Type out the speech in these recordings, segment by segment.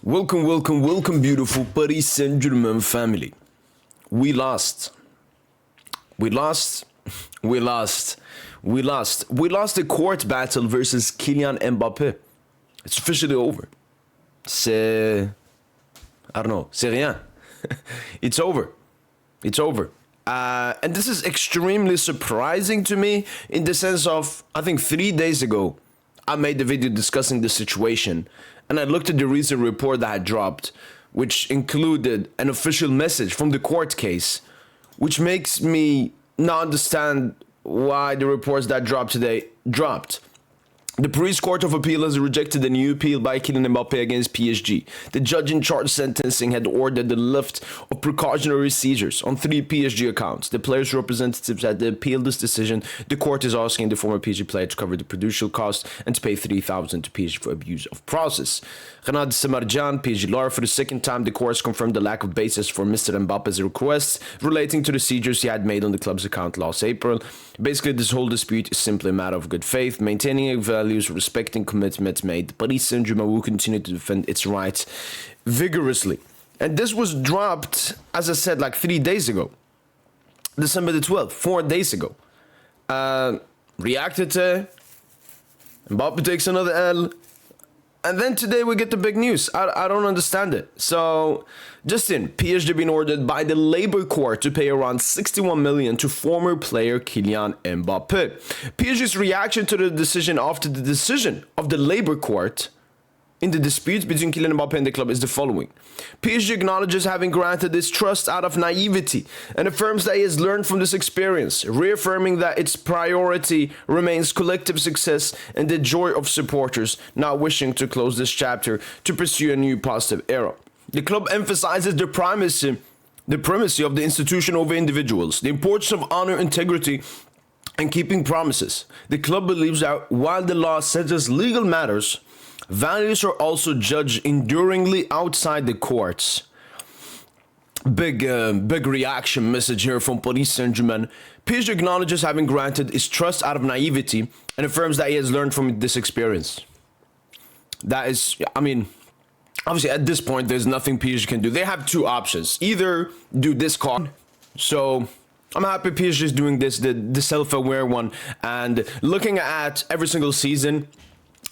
Welcome, beautiful Paris Saint Germain family. We lost. We lost the court battle versus Kylian Mbappe. It's officially over. C'est rien. It's over. And this is extremely surprising to me in the sense of, I think 3 days ago, I made the video discussing the situation. And I looked at the recent report that had dropped, which included an official message from the court case, which makes me not understand why the reports that dropped today dropped. The Paris Court of Appeal has rejected a new appeal by Kylian Mbappe against PSG. The judge in charge sentencing had ordered the lift of precautionary seizures on 3 PSG accounts. The players' representatives had appealed this decision. The court is asking the former PSG player to cover the prudential costs and to pay $3,000 to PSG for abuse of process. Renad Semarjan, PSG lawyer, for the second time, the court has confirmed the lack of basis for Mr. Mbappe's requests relating to the seizures he had made on the club's account last April. Basically, this whole dispute is simply a matter of good faith, maintaining values, respecting commitments made. Paris Saint Germain will continue to defend its rights vigorously. And this was dropped, as I said, like 3 days ago. December the 12th, 4 days ago. Reacted to Mbappe takes another L. And then today we get the big news. I don't understand it. So, Justin, PSG been ordered by the Labor Court to pay around 61 million to former player Kylian Mbappe. PSG's reaction to the decision after the decision of the Labor Court in the disputes between Kylian Mbappe and the club is the following. PSG acknowledges having granted this trust out of naivety and affirms that he has learned from this experience, reaffirming that its priority remains collective success and the joy of supporters not wishing to close this chapter to pursue a new positive era. The club emphasizes the primacy of the institution over individuals, the importance of honor, integrity, and keeping promises. The club believes that while the law settles legal matters, values are also judged enduringly outside the courts. Big reaction message here from Paris Saint Germain. PSG acknowledges having granted his trust out of naivety and affirms that he has learned from this experience. That is, I mean, obviously at this point there's nothing PSG can do. They have two options. Either do this card. So I'm happy PSG is doing this, the self-aware one, and looking at every single season.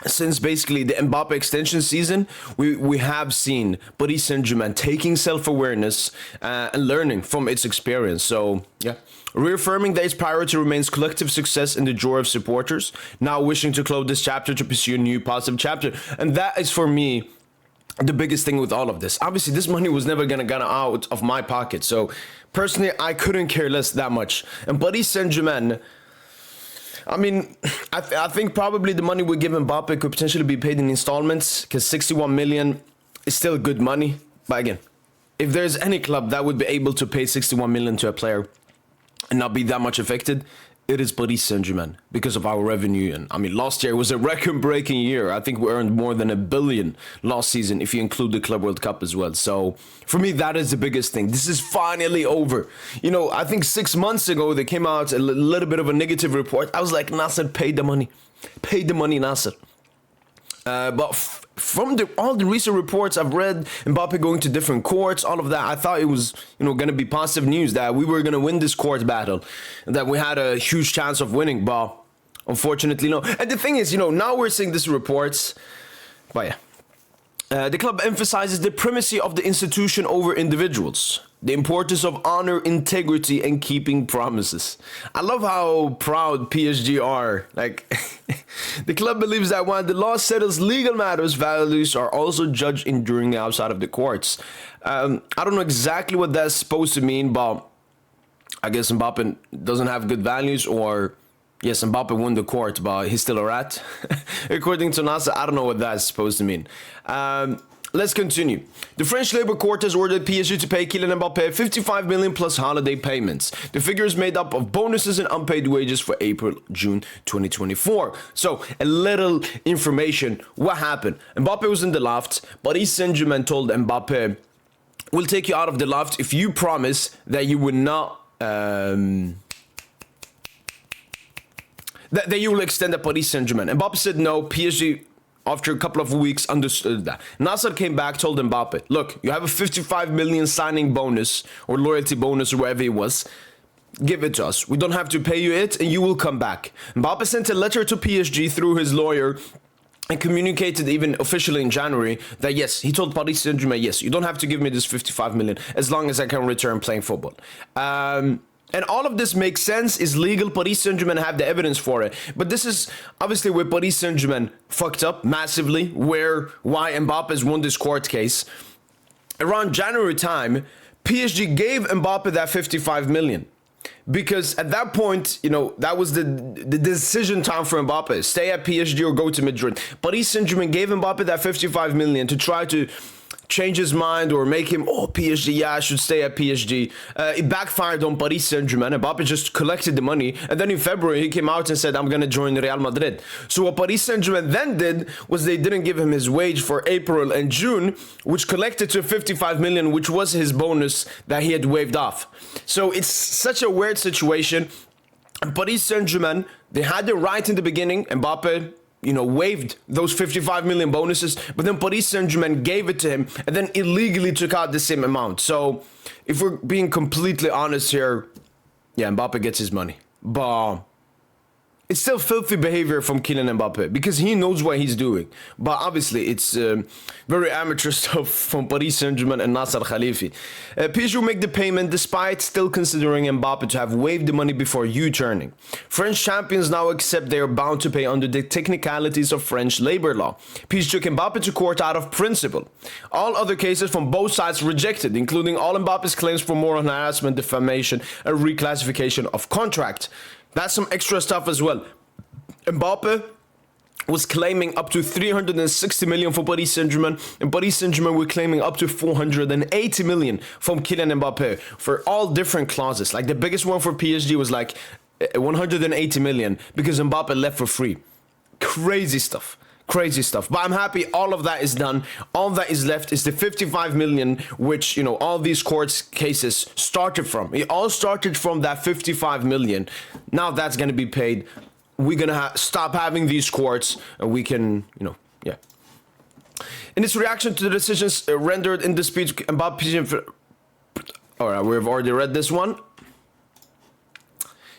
Since basically the Mbappe extension season, we have seen Paris Saint Germain taking self-awareness and learning from its experience. So, yeah. Reaffirming that its priority remains collective success and the joy of supporters, now wishing to close this chapter to pursue a new positive chapter. And that is, for me, the biggest thing with all of this. Obviously, this money was never going to get out of my pocket. So, personally, I couldn't care less that much. And Paris Saint Germain, I mean, I think probably the money we give Mbappe could potentially be paid in installments, because 61 million is still good money. But again, if there's any club that would be able to pay 61 million to a player and not be that much affected, it is Paris Saint Germain because of our revenue. And I mean, last year was a record-breaking year. I think we earned more than $1 billion last season if you include the Club World Cup as well. So for me, that is the biggest thing. This is finally over. You know, I think 6 months ago, they came out a little bit of a negative report. I was like, Nasser, pay the money. Pay the money, Nasser. But from all the recent reports I've read, Mbappe going to different courts, all of that, I thought it was, going to be positive news that we were going to win this court battle and that we had a huge chance of winning. But unfortunately, no. And the thing is, now we're seeing these reports. But yeah. The club emphasizes the primacy of the institution over individuals, the importance of honor, integrity, and keeping promises. I love how proud PSG are. Like, the club believes that while the law settles legal matters, values are also judged enduring outside of the courts. I don't know exactly what that's supposed to mean, but I guess Mbappe doesn't have good values, or yes, Mbappe won the court, but he's still a rat. According to NASA, I don't know what that's supposed to mean. Let's continue. The French Labor Court has ordered PSG to pay Kylian Mbappe 55 million plus holiday payments. The figure is made up of bonuses and unpaid wages for April-June 2024. So, a little information. What happened? Mbappe was in the loft, but Paris Saint Germain told Mbappe, we'll take you out of the loft if you promise that you would not that you will extend at Paris Saint Germain. Mbappe said no. PSG after a couple of weeks, understood that. Nasser came back, told Mbappe, look, you have a 55 million signing bonus or loyalty bonus or whatever it was. Give it to us. We don't have to pay you it and you will come back. Mbappe sent a letter to PSG through his lawyer and communicated even officially in January that yes, he told Paris Saint Germain, yes, you don't have to give me this 55 million as long as I can return playing football. And all of this makes sense, is legal. Paris Saint Germain have the evidence for it. But this is obviously where Paris Saint Germain fucked up massively, why Mbappe has won this court case. Around January time, PSG gave Mbappe that 55 million. Because at that point, you know, that was the decision time for Mbappe. Stay at PSG or go to Madrid. Paris Saint Germain gave Mbappe that 55 million to try to change his mind or make him, oh, PSG, yeah, I should stay at PSG. It backfired on Paris Saint Germain. Mbappe just collected the money. And then in February, he came out and said, I'm going to join Real Madrid. So what Paris Saint Germain then did was they didn't give him his wage for April and June, which collected to 55 million, which was his bonus that he had waived off. So it's such a weird situation. Paris Saint Germain, they had the right in the beginning. Mbappe, you know, waived those 55 million bonuses, but then Paris Saint Germain gave it to him and then illegally took out the same amount. So if we're being completely honest here, yeah, Mbappe gets his money. But it's still filthy behavior from Kylian Mbappe because he knows what he's doing. But obviously, it's very amateur stuff from Paris Saint Germain and Al-Khelaifi. PSG will make the payment despite still considering Mbappe to have waived the money before U-turning. French champions now accept they are bound to pay under the technicalities of French labor law. PSG took Mbappe to court out of principle. All other cases from both sides rejected, including all Mbappe's claims for moral harassment, defamation, and reclassification of contract. That's some extra stuff as well. Mbappe was claiming up to 360 million for Paris Saint Germain, and Paris Saint Germain were claiming up to 480 million from Kylian Mbappe for all different clauses. Like the biggest one for PSG was like 180 million because Mbappe left for free. Crazy stuff. Crazy stuff. But I'm happy all of that is done. All that is left is the 55 million, which, you know, all these court cases started from. It all started from that 55 million. Now that's going to be paid. We're going to stop having these courts and we can, you know, yeah. In its reaction to the decisions rendered in dispute, Mbappe... All right, we've already read this one.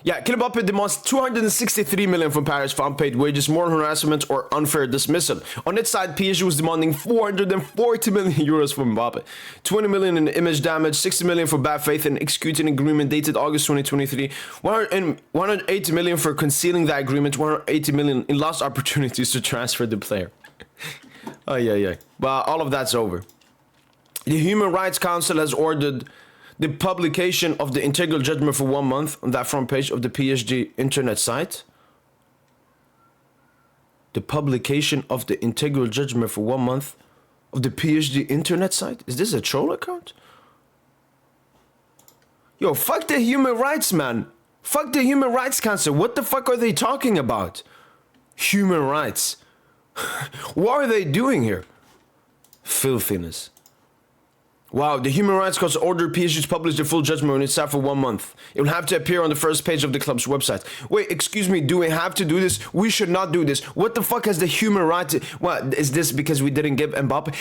Yeah, Kylian Mbappe demands 263 million from Paris for unpaid wages, moral harassment, or unfair dismissal. On its side, PSG was demanding 440 million euros from Mbappe, 20 million in image damage, 60 million for bad faith and executing agreement dated August 2023, 180 million for concealing that agreement, 180 million in lost opportunities to transfer the player. Oh, yeah. But all of that's over. The Human Rights Council has ordered the publication of the integral judgment for 1 month on that front page of the PSG internet site. The publication of the integral judgment for 1 month of the PSG internet site? Is this a troll account? Yo, fuck the human rights, man. Fuck the Human Rights Council. What the fuck are they talking about? Human rights. What are they doing here? Filthiness. Wow, the Human Rights Council ordered PSG to publish the full judgment on its out for 1 month. It will have to appear on the first page of the club's website. Wait, excuse me, do we have to do this? We should not do this. What the fuck has the human rights... What, is this because we didn't give Mbappe...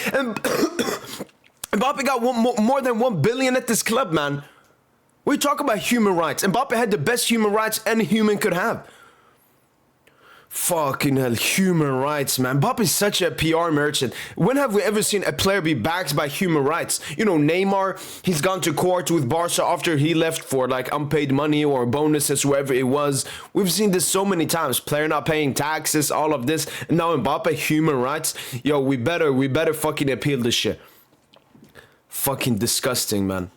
Mbappe got more than 1 billion at this club, man. We talk about human rights. Mbappe had the best human rights any human could have. Fucking hell, human rights, man. Mbappe is such a PR merchant. When have we ever seen a player be backed by human rights? You know, Neymar, he's gone to court with Barca after he left for like unpaid money or bonuses, whoever it was. We've seen this so many times. Player not paying taxes, all of this. And now Mbappe, human rights. Yo, we better fucking appeal this shit. Fucking disgusting, man.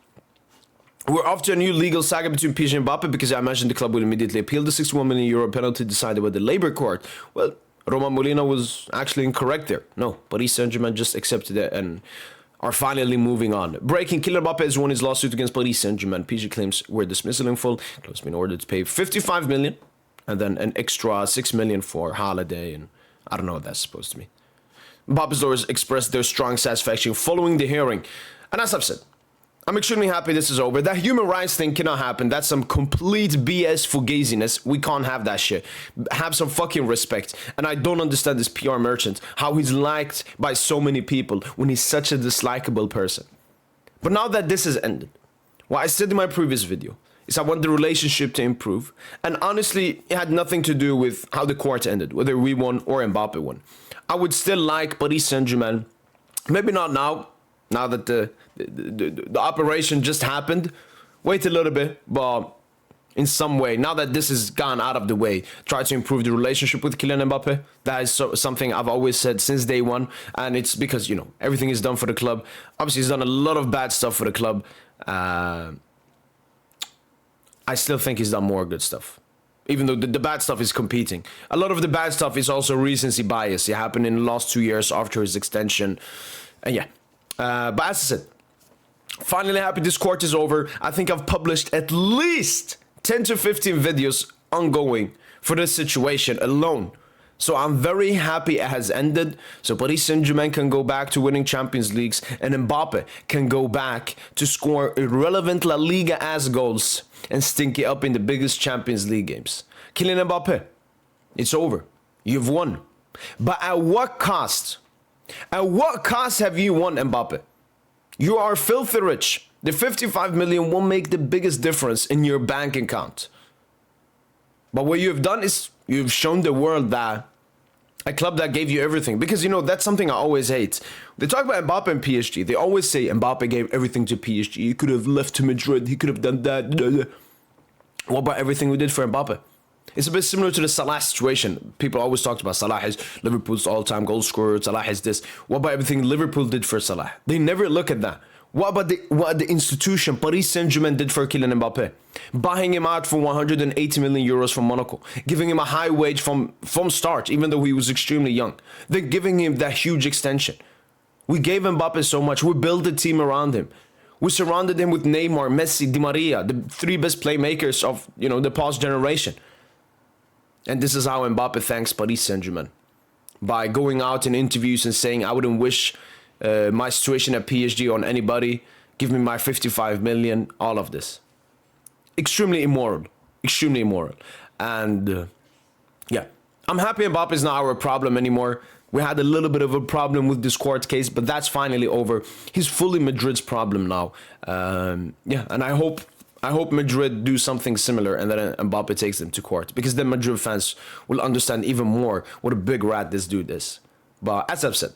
We're off to a new legal saga between PSG and Mbappe because I imagine the club will immediately appeal the 61 million euro penalty decided by the Labour Court. Well, Roman Molina was actually incorrect there. No, Paris Saint Germain just accepted it and are finally moving on. Breaking, Kylian Mbappe has won his lawsuit against Paris Saint Germain. PSG claims were dismissal in full. Club's been ordered to pay 55 million and then an extra 6 million for holiday and I don't know what that's supposed to mean. Mbappe's lawyers expressed their strong satisfaction following the hearing. And as I've said, I'm extremely happy this is over. That human rights thing cannot happen. That's some complete BS fugaziness. We can't have that shit. Have some fucking respect. And I don't understand this PR merchant, how he's liked by so many people when he's such a dislikable person. But now that this has ended, what I said in my previous video is I want the relationship to improve. And honestly, it had nothing to do with how the court ended, whether we won or Mbappe won. I would still like Paris Saint Germain. Maybe not now that the operation just happened. Wait a little bit, but in some way, now that this has gone out of the way, try to improve the relationship with Kylian Mbappe. That is something I've always said since day one, and it's because, you know, everything is done for the club. Obviously, he's done a lot of bad stuff for the club. I still think he's done more good stuff, even though the bad stuff is competing. A lot of the bad stuff is also recency bias. It happened in the last 2 years after his extension, and yeah. But as I said, finally happy this court is over. I think I've published at least 10 to 15 videos ongoing for this situation alone. So I'm very happy it has ended. So Paris Saint Germain can go back to winning Champions Leagues, and Mbappe can go back to score irrelevant La Liga ass goals and stink it up in the biggest Champions League games. Kylian Mbappe, it's over. You've won. But at what cost? At what cost have you won, Mbappe? You are filthy rich. The 55 million won't make the biggest difference in your bank account. But what you have done is you've shown the world that a club that gave you everything. Because, you know, that's something I always hate. They talk about Mbappe and PSG. They always say Mbappe gave everything to PSG. He could have left to Madrid. He could have done that. What about everything we did for Mbappe? It's a bit similar to the Salah situation. People always talked about Salah is Liverpool's all-time goal scorer. Salah is this. What about everything Liverpool did for Salah? They never look at that. What about the institution Paris Saint Germain did for Kylian Mbappe? Buying him out for 180 million euros from Monaco. Giving him a high wage from start, even though he was extremely young. Then giving him that huge extension. We gave Mbappe so much. We built a team around him. We surrounded him with Neymar, Messi, Di Maria, the three best playmakers of, you know, the past generation. And this is how Mbappe thanks Paris Saint Germain. By going out in interviews and saying, I wouldn't wish my situation at PSG on anybody. Give me my 55 million. All of this. Extremely immoral. Extremely immoral. And yeah, I'm happy Mbappe is not our problem anymore. We had a little bit of a problem with this court case, but that's finally over. He's fully Madrid's problem now. Yeah, and I hope Madrid do something similar and then Mbappe takes them to court, because then Madrid fans will understand even more what a big rat this dude is. But as I've said,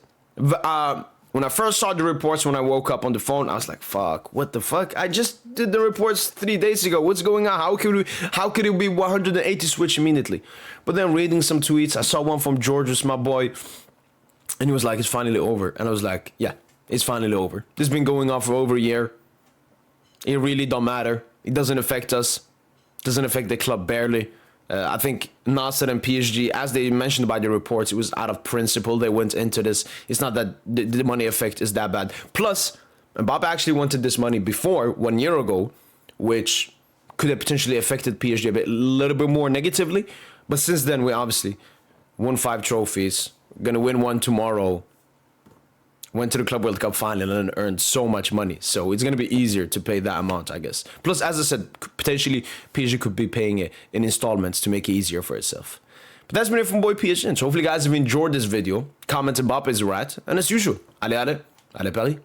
when I first saw the reports, when I woke up on the phone, I was like, fuck, what the fuck? I just did the reports 3 days ago. What's going on? How could it be 180 switch immediately? But then reading some tweets, I saw one from Georges, my boy, and he was like, it's finally over. And I was like, yeah, it's finally over. This has been going on for over a year. It really don't matter. It doesn't affect us. Doesn't affect the club barely. I think Nasser and PSG, as they mentioned by the reports, it was out of principle they went into this. It's not that the money effect is that bad. Plus, Mbappe actually wanted this money before, 1 year ago, which could have potentially affected PSG a little bit more negatively. But since then, we obviously won 5 trophies. Gonna win one tomorrow. Went to the Club World Cup final and earned so much money. So it's going to be easier to pay that amount, I guess. Plus, as I said, potentially PSG could be paying it in installments to make it easier for itself. But that's been it from boy PSGINT. So hopefully you guys have enjoyed this video. Comment Mbappe is a rat. And as usual, allez Paris.